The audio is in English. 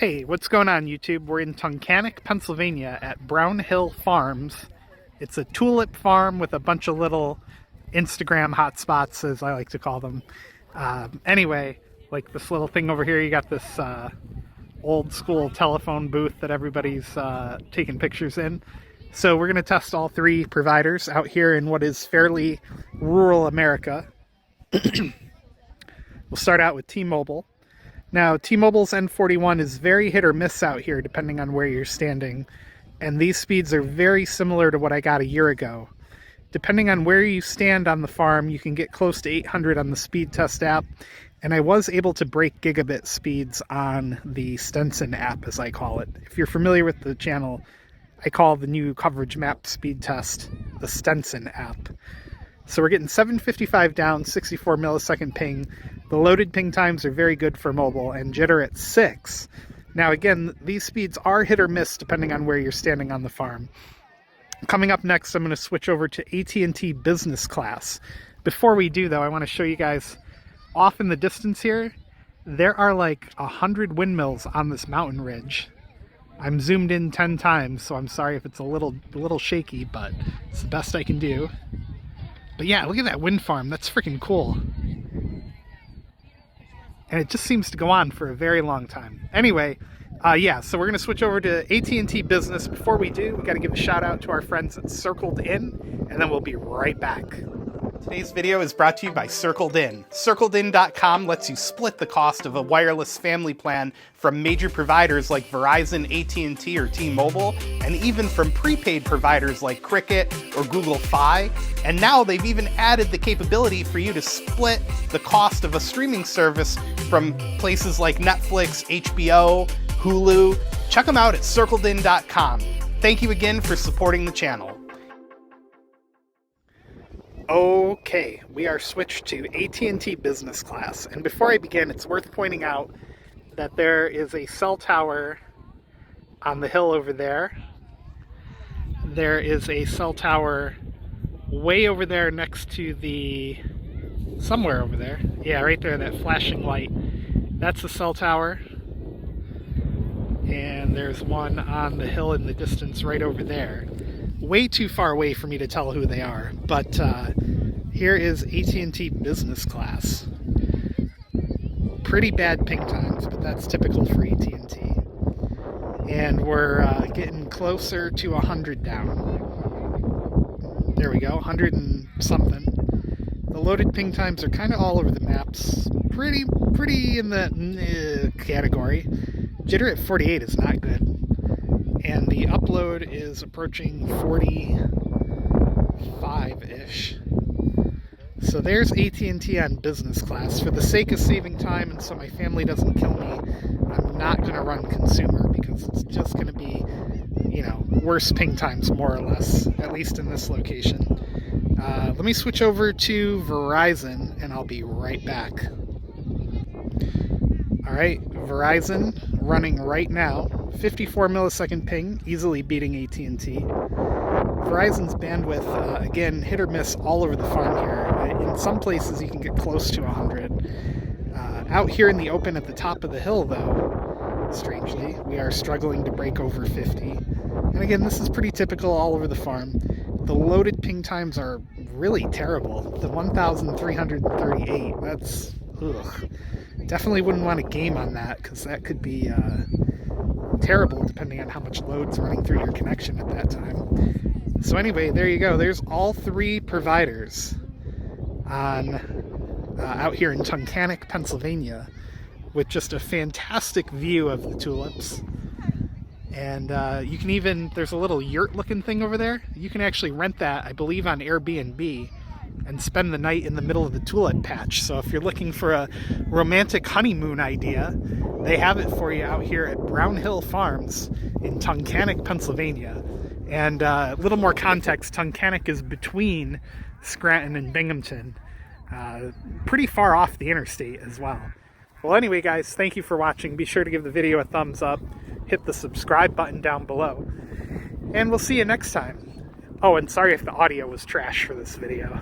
Hey, what's going on YouTube? We're in Tunkhannock, Pennsylvania at Brown Hill Farms. It's a tulip farm with a bunch of little Instagram hotspots, as I like to call them. Anyway, like this little thing over here, you got this old school telephone booth that everybody's taking pictures in. So we're going to test all three providers out here in what is fairly rural America. We'll start out with T-Mobile. Now, T-Mobile's N41 is very hit or miss out here depending on where you're standing, and these speeds are very similar to what I got a year ago. Depending on where you stand on the farm, you can get close to 800 on the Speedtest app, and I was able to break gigabit speeds on the Stenson app, as I call it. If you're familiar with the channel, I call the new coverage map speed test the Stenson app. So we're getting 755 down, 64 millisecond ping. The loaded ping times are very good for mobile, and jitter at 6. Now again, these speeds are hit or miss depending on where you're standing on the farm. Coming up next, I'm going to switch over to AT&T Business Class. Before we do though, I want to show you guys off in the distance here, there are like 100 windmills on this mountain ridge. I'm zoomed in 10 times, so I'm sorry if it's a little shaky, but it's the best I can do. But yeah, look at that wind farm. That's freaking cool. And it just seems to go on for a very long time. Anyway, yeah, so we're going to switch over to AT&T Business. Before we do, we got to give a shout out to our friends at Circled In, and then we'll be right back. Today's video is brought to you by Circled In. CircledIn.com lets you split the cost of a wireless family plan from major providers like Verizon, AT&T, or T-Mobile, and even from prepaid providers like Cricket or Google Fi. And now they've even added the capability for you to split the cost of a streaming service from places like Netflix, HBO, Hulu. Check them out at CircledIn.com. Thank you again for supporting the channel. Okay, we are switched to AT&T Business Class, and before I begin, it's worth pointing out that there is a cell tower on the hill over there. There is a cell tower way over there next to the... somewhere over there. Yeah, right there, that flashing light. That's the cell tower. And there's one on the hill in the distance right over there. Way too far away for me to tell who they are, but here is AT&T Business Class. Pretty bad ping times, but that's typical for AT&T. And we're getting closer to 100 down. There we go, 100 and something. The loaded ping times are kind of all over the maps. Pretty in the category. Jitter at 48 is not good. And the upload is approaching 45-ish. So there's AT&T on Business Class. For the sake of saving time and so my family doesn't kill me, I'm not going to run consumer because it's just going to be, you know, worse ping times more or less, at least in this location. Let me switch over to Verizon and I'll be right back. Alright, Verizon running right now. 54 millisecond ping, easily beating AT&T. Verizon's bandwidth, again, hit or miss all over the farm here. In some places you can get close to 100. Out here in the open at the top of the hill, though, strangely, we are struggling to break over 50. And again, this is pretty typical all over the farm. The loaded ping times are really terrible. The 1,338, that's... ugh. Definitely wouldn't want to game on that, because that could be terrible depending on how much load's running through your connection at that time. So anyway, there you go. There's all three providers on out here in Tunkhannock, Pennsylvania, with just a fantastic view of the tulips. And you can even, there's a little yurt looking thing over there. You can actually rent that, I believe, on Airbnb and spend the night in the middle of the tulip patch. So if you're looking for a romantic honeymoon idea, they have it for you out here at Brown Hill Farms in Tunkhannock, Pennsylvania. And a little more context, Tunkhannock is between Scranton and Binghamton. Pretty far off the interstate as well. Well, anyway, guys, thank you for watching. Be sure to give the video a thumbs up. Hit the subscribe button down below. And we'll see you next time. Oh, and sorry if the audio was trash for this video.